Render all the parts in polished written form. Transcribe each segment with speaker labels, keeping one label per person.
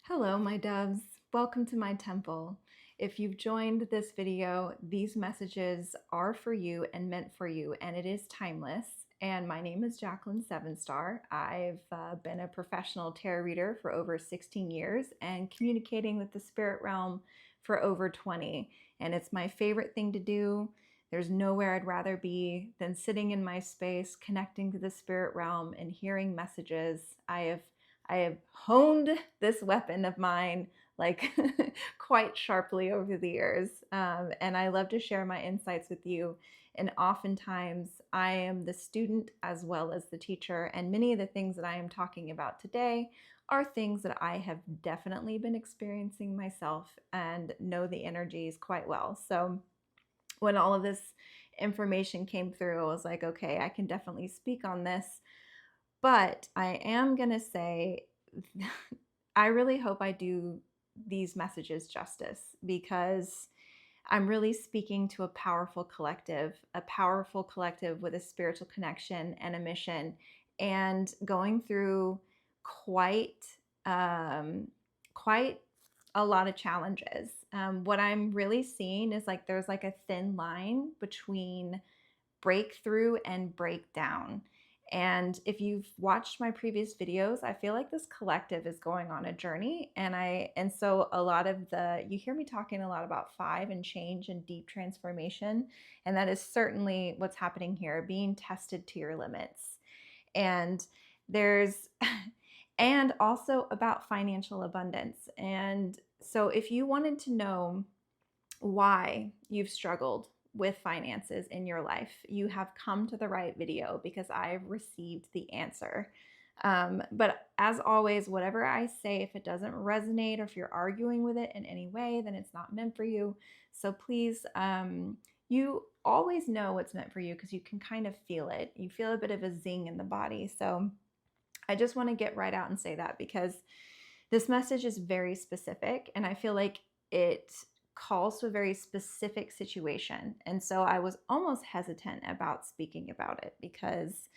Speaker 1: Hello, my doves. Welcome to my temple. If you've joined this video, these messages are for you and meant for you, and it is timeless. And my name is Jacqueline Sevenstar. I've been a professional tarot reader for over 16 years and communicating with the spirit realm for over 20. And it's my favorite thing to do. There's nowhere I'd rather be than sitting in my space, connecting to the spirit realm and hearing messages. I have honed this weapon of mine like quite sharply over the years. And I love to share my insights with you. And oftentimes I am the student as well as the teacher. And many of the things that I am talking about today are things that I have definitely been experiencing myself and know the energies quite well. So when all of this information came through, I was like, okay, I can definitely speak on this. But I am going to say, I really hope I do these messages justice because I'm really speaking to a powerful collective with a spiritual connection and a mission, and going through quite, quite a lot of challenges. What I'm really seeing is like there's like a thin line between breakthrough and breakdown. And if you've watched my previous videos, I feel like this collective is going on a journey. And so a lot of you hear me talking a lot about 5 and change and deep transformation. And that is certainly what's happening here, being tested to your limits. And there's, and also about financial abundance. And so if you wanted to know why you've struggled with finances in your life, you have come to the right video because I've received the answer. But as always, whatever I say, if it doesn't resonate or if you're arguing with it in any way, then it's not meant for you. So please, you always know what's meant for you because you can kind of feel it. You feel a bit of a zing in the body. So I just want to get right out and say that because this message is very specific and I feel like it calls to a very specific situation. And so I was almost hesitant about speaking about it because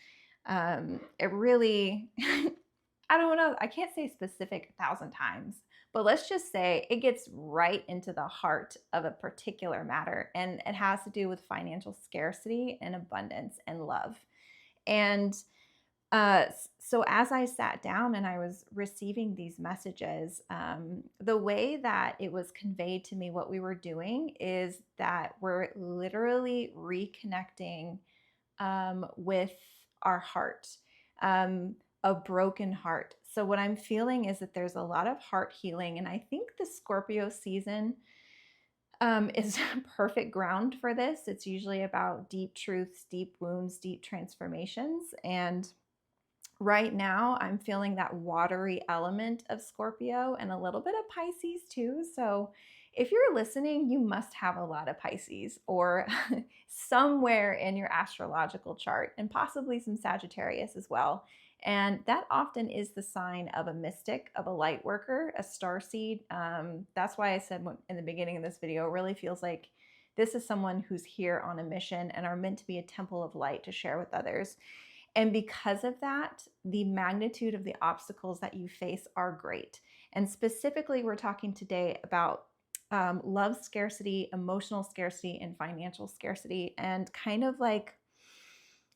Speaker 1: it really, I don't know, I can't say specific 1,000 times, but let's just say it gets right into the heart of a particular matter. And it has to do with financial scarcity and abundance and love. And so as I sat down and I was receiving these messages, the way that it was conveyed to me, what we were doing is that we're literally reconnecting with our heart, a broken heart. So what I'm feeling is that there's a lot of heart healing, and I think the Scorpio season is perfect ground for this. It's usually about deep truths, deep wounds, deep transformations, and right now, I'm feeling that watery element of Scorpio and a little bit of Pisces too. So if you're listening, you must have a lot of Pisces or somewhere in your astrological chart, and possibly some Sagittarius as well. And that often is the sign of a mystic, of a light worker, a starseed. That's why I said in the beginning of this video, it really feels like this is someone who's here on a mission and are meant to be a temple of light to share with others. And because of that, the magnitude of the obstacles that you face are great. And specifically, we're talking today about love scarcity, emotional scarcity, and financial scarcity, and kind of like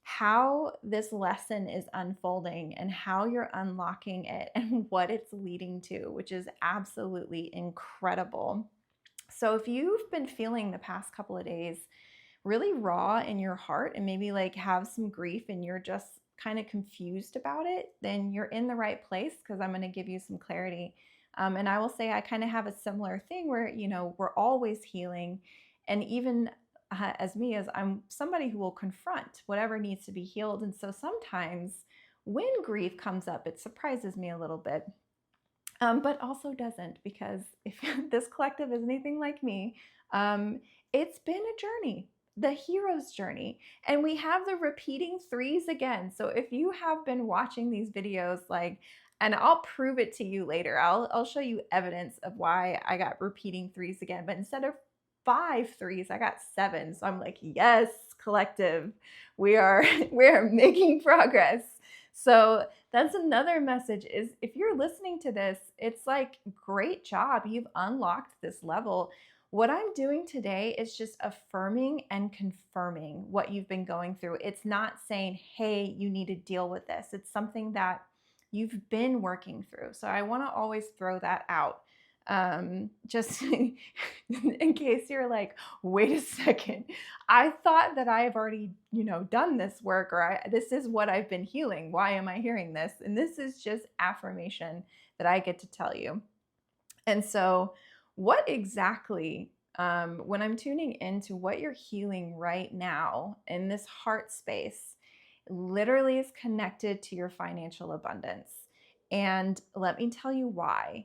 Speaker 1: how this lesson is unfolding and how you're unlocking it and what it's leading to, which is absolutely incredible. So if you've been feeling the past couple of days really raw in your heart and maybe like have some grief and you're just kind of confused about it, then you're in the right place because I'm going to give you some clarity. And I will say I kind of have a similar thing where, you know, we're always healing. And even as me, as I'm somebody who will confront whatever needs to be healed. And so sometimes when grief comes up, it surprises me a little bit. But also doesn't, because if this collective is anything like me, it's been a journey, the hero's journey. And we have the repeating 3s again. So if you have been watching these videos, like, and I'll prove it to you later, I'll show you evidence of why I got repeating 3s again, but instead of 5 3s, I got 7. So I'm like, yes, collective, we are making progress. So that's another message is if you're listening to this, it's like, great job. You've unlocked this level. What I'm doing today is just affirming and confirming what you've been going through. It's not saying, hey, you need to deal with this. It's something that you've been working through. So I want to always throw that out. Just in case you're like, wait a second, I thought that I've already, done this work, or this is what I've been healing. Why am I hearing this? And this is just affirmation that I get to tell you. And so, what exactly, when I'm tuning into what you're healing right now in this heart space, literally is connected to your financial abundance. And let me tell you why.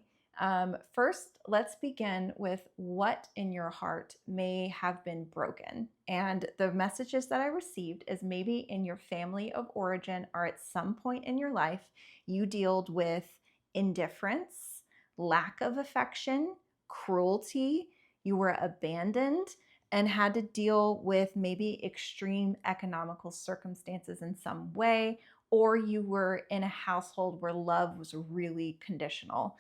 Speaker 1: First, let's begin with what in your heart may have been broken. And the messages that I received is maybe in your family of origin or at some point in your life, you dealt with indifference, lack of affection, cruelty, you were abandoned, and had to deal with maybe extreme economical circumstances in some way, or you were in a household where love was really conditional.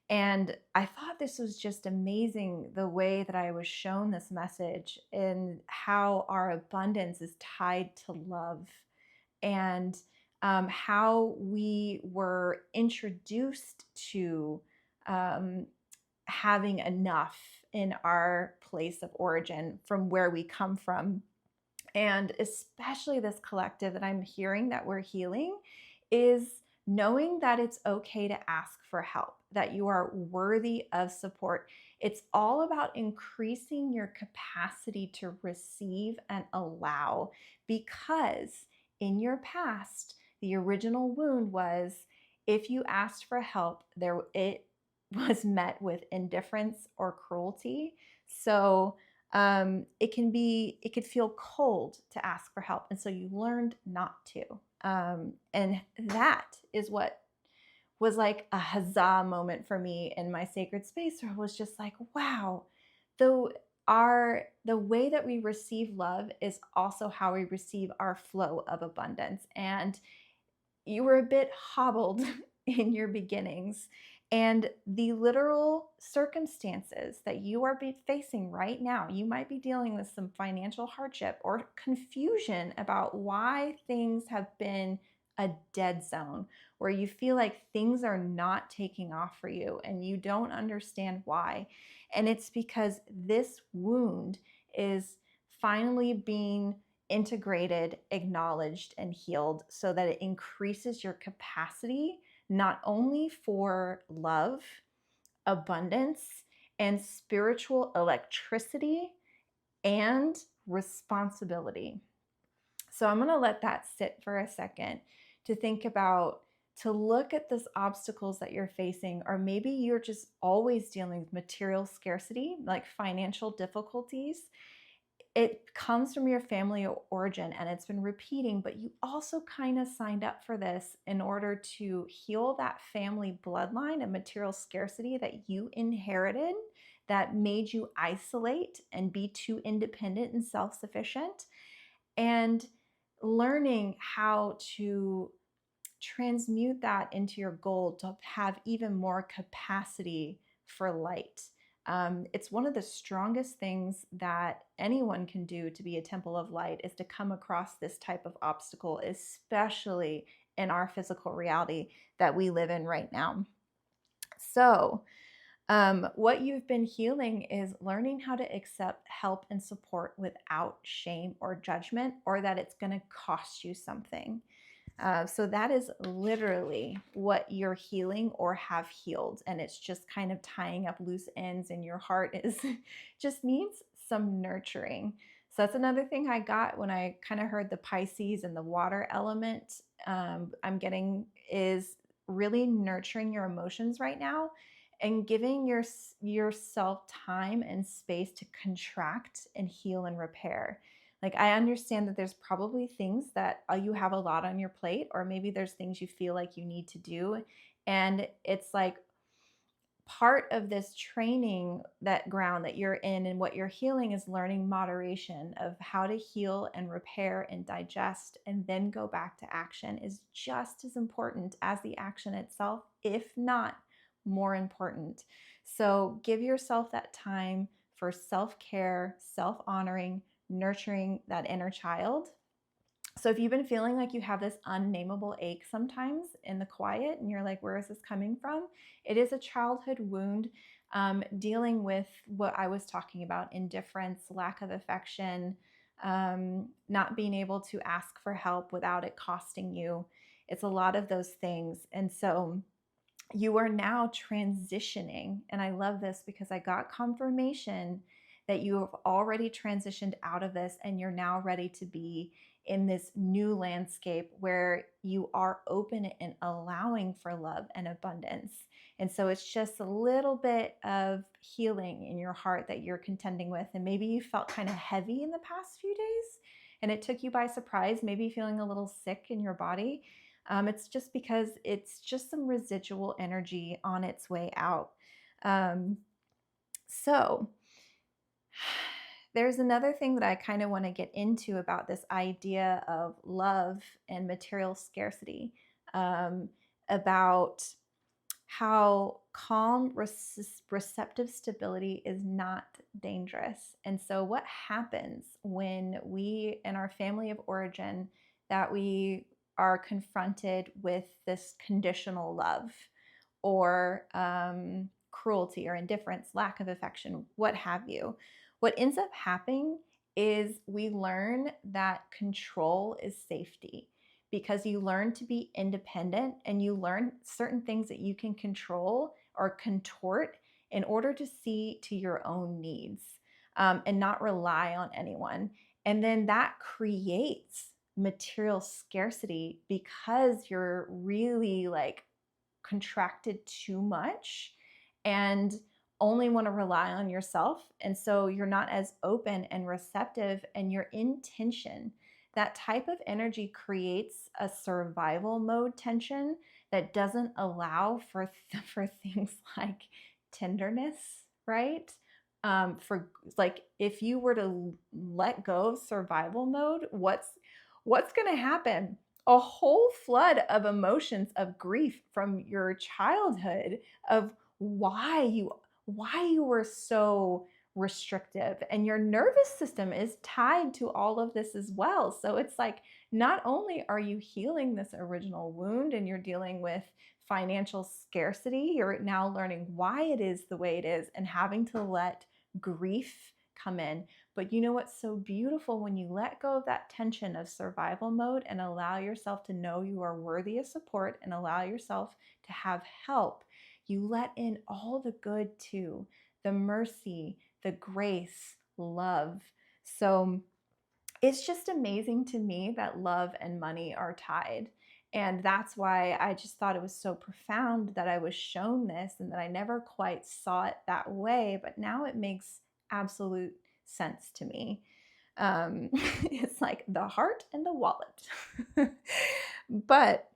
Speaker 1: And I thought this was just amazing the way that I was shown this message and how our abundance is tied to love, and how we were introduced to um, having enough in our place of origin from where we come from. And especially this collective that I'm hearing that we're healing is knowing that it's okay to ask for help, that you are worthy of support. It's all about increasing your capacity to receive and allow, because in your past, the original wound was if you asked for help, it was met with indifference or cruelty. So it could feel cold to ask for help. And so you learned not to. And that is what was like a huzzah moment for me in my sacred space, where I was just like, wow, the the way that we receive love is also how we receive our flow of abundance. And you were a bit hobbled in your beginnings. And the literal circumstances that you are facing right now, you might be dealing with some financial hardship or confusion about why things have been a dead zone, where you feel like things are not taking off for you and you don't understand why. And it's because this wound is finally being integrated, acknowledged, and healed, so that it increases your capacity not only for love, abundance, and spiritual electricity and responsibility. So I'm going to let that sit for a second to think about, to look at those obstacles that you're facing, or maybe you're just always dealing with material scarcity, like financial difficulties. It comes from your family of origin and it's been repeating, but you also kind of signed up for this in order to heal that family bloodline and material scarcity that you inherited, that made you isolate and be too independent and self-sufficient. And learning how to transmute that into your goal to have even more capacity for light. It's one of the strongest things that anyone can do to be a temple of light, is to come across this type of obstacle, especially in our physical reality that we live in right now. So, what you've been healing is learning how to accept help and support without shame or judgment, or that it's going to cost you something. So that is literally what you're healing or have healed. And it's just kind of tying up loose ends in your heart, is just needs some nurturing. So that's another thing I got when I kind of heard the Pisces and the water element. I'm getting is really nurturing your emotions right now and giving yourself time and space to contract and heal and repair. Like, I understand that there's probably things that you have a lot on your plate, or maybe there's things you feel like you need to do. And it's like part of this training, that ground that you're in and what you're healing, is learning moderation of how to heal and repair and digest and then go back to action, is just as important as the action itself, if not more important. So give yourself that time for self-care, self-honoring, nurturing that inner child. So if you've been feeling like you have this unnameable ache sometimes in the quiet and you're like, where is this coming from? It is a childhood wound, dealing with what I was talking about: indifference, lack of affection, not being able to ask for help without it costing you. It's a lot of those things. And so you are now transitioning. And I love this because I got confirmation that you have already transitioned out of this and you're now ready to be in this new landscape where you are open and allowing for love and abundance. And so it's just a little bit of healing in your heart that you're contending with. And maybe you felt kind of heavy in the past few days and it took you by surprise, maybe feeling a little sick in your body. It's just because it's just some residual energy on its way out. So there's another thing that I kind of want to get into about this idea of love and material scarcity, about how calm, receptive stability is not dangerous. And so what happens when we, in our family of origin, that we are confronted with this conditional love or cruelty or indifference, lack of affection, what have you? What ends up happening is we learn that control is safety, because you learn to be independent and you learn certain things that you can control or contort in order to see to your own needs, and not rely on anyone. And then that creates material scarcity because you're really like contracted too much and only want to rely on yourself. And so you're not as open and receptive and you're in tension. That type of energy creates a survival mode tension that doesn't allow for things like tenderness, right? For like, if you were to let go of survival mode, what's going to happen? A whole flood of emotions of grief from your childhood of why you were so restrictive, and your nervous system is tied to all of this as well. So it's like, not only are you healing this original wound and you're dealing with financial scarcity, you're now learning why it is the way it is and having to let grief come in. But you know what's so beautiful? When you let go of that tension of survival mode and allow yourself to know you are worthy of support and allow yourself to have help, you let in all the good too, the mercy, the grace, love. So it's just amazing to me that love and money are tied. And that's why I just thought it was so profound that I was shown this and that I never quite saw it that way. But now it makes absolute sense to me. It's like the heart and the wallet. But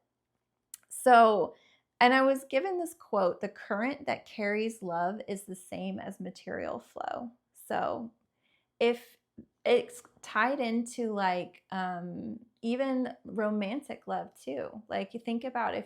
Speaker 1: so, and I was given this quote: the current that carries love is the same as material flow. So if it's tied into like even romantic love too, like you think about, if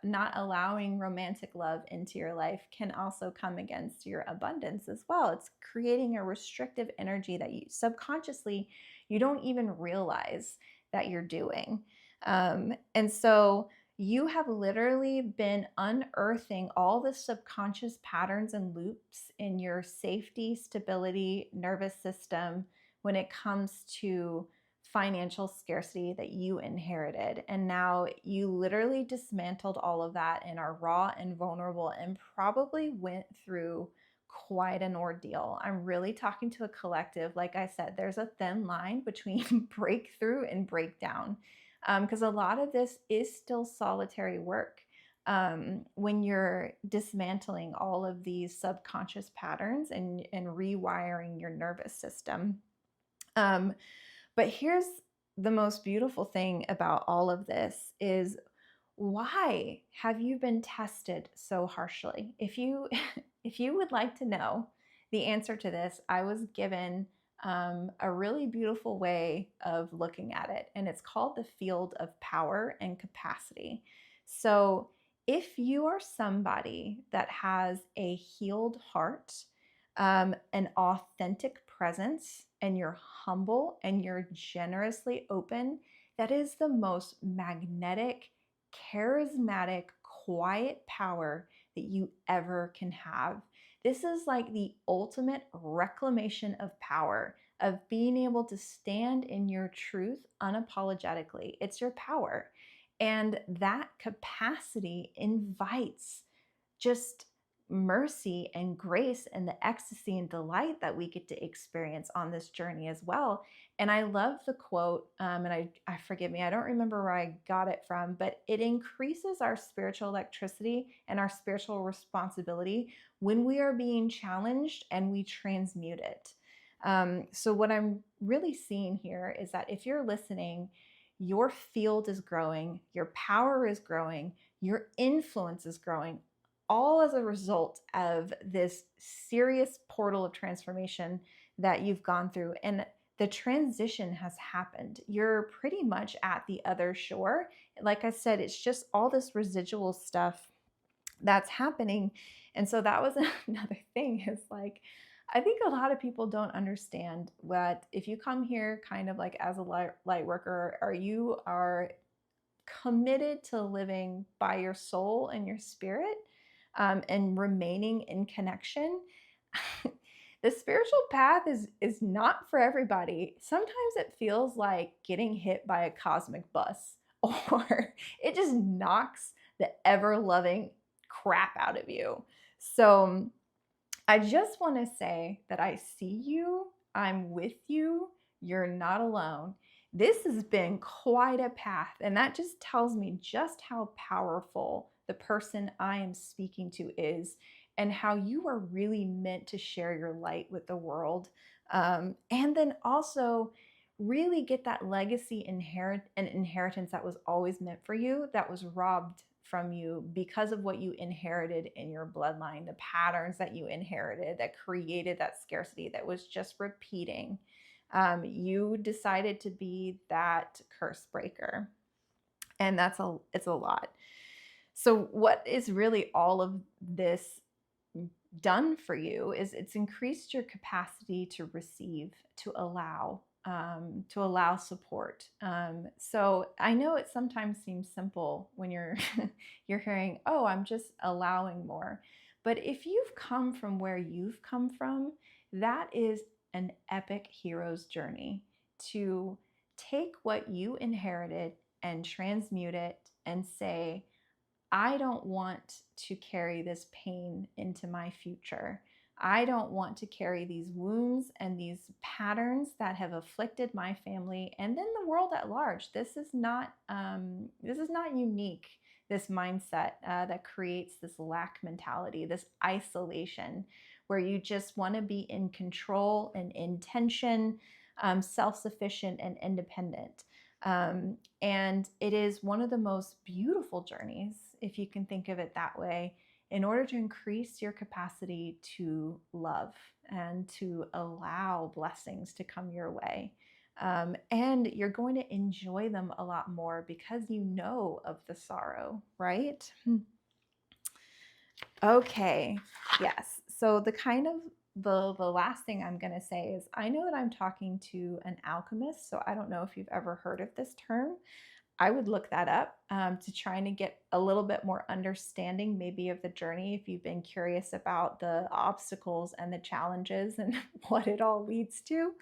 Speaker 1: not allowing romantic love into your life can also come against your abundance as well. It's creating a restrictive energy that you subconsciously, you don't even realize that you're doing. And so you have literally been unearthing all the subconscious patterns and loops in your safety, stability, nervous system when it comes to financial scarcity that you inherited. And now you literally dismantled all of that and are raw and vulnerable and probably went through quite an ordeal. I'm really talking to a collective. Like I said, there's a thin line between breakthrough and breakdown, because a lot of this is still solitary work. When you're dismantling all of these subconscious patterns and rewiring your nervous system. But here's the most beautiful thing about all of this is, why have you been tested so harshly? If if you would like to know the answer to this, I was given a really beautiful way of looking at it, and it's called the field of power and capacity. So, if you are somebody that has a healed heart, an authentic presence, and you're humble and you're generously open, that is the most magnetic, charismatic, quiet power that you ever can have. This is like the ultimate reclamation of power, of being able to stand in your truth unapologetically. It's your power. And that capacity invites just mercy and grace and the ecstasy and delight that we get to experience on this journey as well. And I love the quote, and I forgive me, I don't remember where I got it from, but it increases our spiritual electricity and our spiritual responsibility when we are being challenged and we transmute it. So what I'm really seeing here is that if you're listening, your field is growing, your power is growing, your influence is growing, all as a result of this serious portal of transformation that you've gone through. And the transition has happened. You're pretty much at the other shore. Like I said, it's just all this residual stuff that's happening. And so that was another thing is like, I think a lot of people don't understand what if you come here kind of like as a light worker, or you are committed to living by your soul and your spirit, and remaining in connection. The spiritual path is not for everybody. Sometimes it feels like getting hit by a cosmic bus, or it just knocks the ever-loving crap out of you. So I just want to say that I see you, I'm with you, you're not alone. This has been quite a path, and that just tells me just how powerful the person I am speaking to is, and how you are really meant to share your light with the world. And then also really get that legacy inheritance that was always meant for you, that was robbed from you because of what you inherited in your bloodline, the patterns that you inherited that created that scarcity that was just repeating. You decided to be that curse breaker, and it's a lot. So what is really all of this done for you is it's increased your capacity to receive, to allow support. So I know it sometimes seems simple when you're you're hearing, oh, I'm just allowing more. But if you've come from where you've come from, that is an epic hero's journey to take what you inherited and transmute it and say, I don't want to carry this pain into my future. I don't want to carry these wounds and these patterns that have afflicted my family and then the world at large. This is not unique. This mindset that creates this lack mentality, this isolation, where you just want to be in control and in tension, self-sufficient and independent. And it is one of the most beautiful journeys, if you can think of it that way, in order to increase your capacity to love and to allow blessings to come your way. And you're going to enjoy them a lot more because you know of the sorrow, right? Okay, yes. So the last thing I'm going to say is I know that I'm talking to an alchemist, so I don't know if you've ever heard of this term. I would look that up to try and get a little bit more understanding maybe of the journey if you've been curious about the obstacles and the challenges and what it all leads to.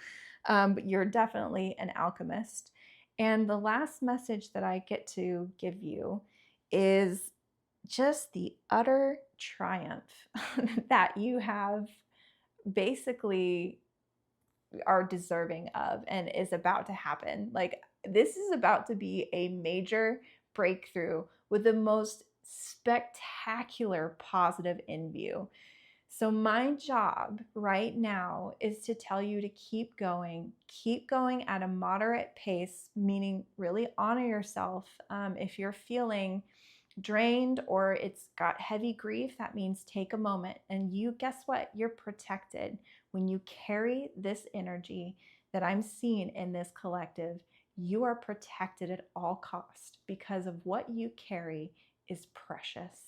Speaker 1: But you're definitely an alchemist. And the last message that I get to give you is just the utter triumph that you have basically are deserving of and is about to happen. Like, this is about to be a major breakthrough with the most spectacular positive in view. So my job right now is to tell you to keep going at a moderate pace, meaning really honor yourself. If you're feeling drained or it's got heavy grief, that means take a moment. And you, guess what? You're protected. When you carry this energy that I'm seeing in this collective, you are protected at all cost because of what you carry is precious.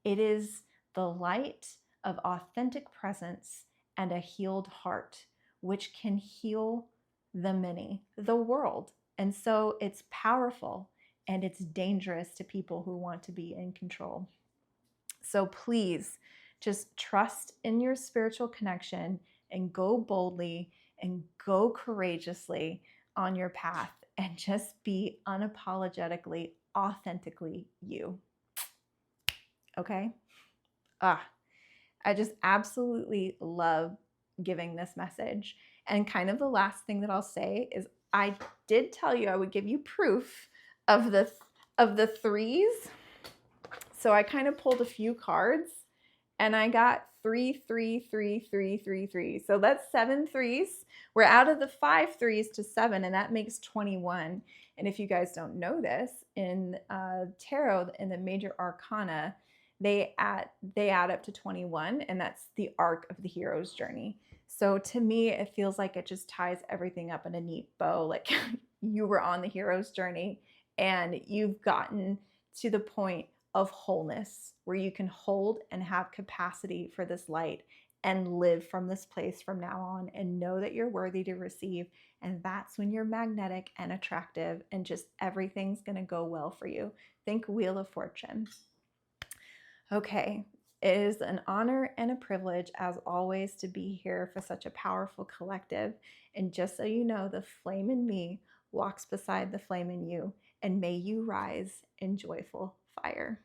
Speaker 1: It is the light of authentic presence and a healed heart, which can heal the many, the world. And so it's powerful and it's dangerous to people who want to be in control. So please just trust in your spiritual connection and go boldly and go courageously on your path and just be unapologetically, authentically you. Okay? I just absolutely love giving this message. And kind of the last thing that I'll say is I did tell you I would give you proof of the threes. So I kind of pulled a few cards and I got 3, 3, 3, 3, 3, 3. So that's 7 threes. We're out of the 5 threes to 7, and that makes 21. And if you guys don't know this, in tarot, in the major arcana, they add up to 21, and that's the arc of the hero's journey. So to me, it feels like it just ties everything up in a neat bow. Like you were on the hero's journey and you've gotten to the point of wholeness where you can hold and have capacity for this light and live from this place from now on and know that you're worthy to receive. And that's when you're magnetic and attractive and just everything's going to go well for you. Think Wheel of Fortune. Okay, it is an honor and a privilege as always to be here for such a powerful collective. And just so you know, the flame in me walks beside the flame in you, and may you rise in joyful fire.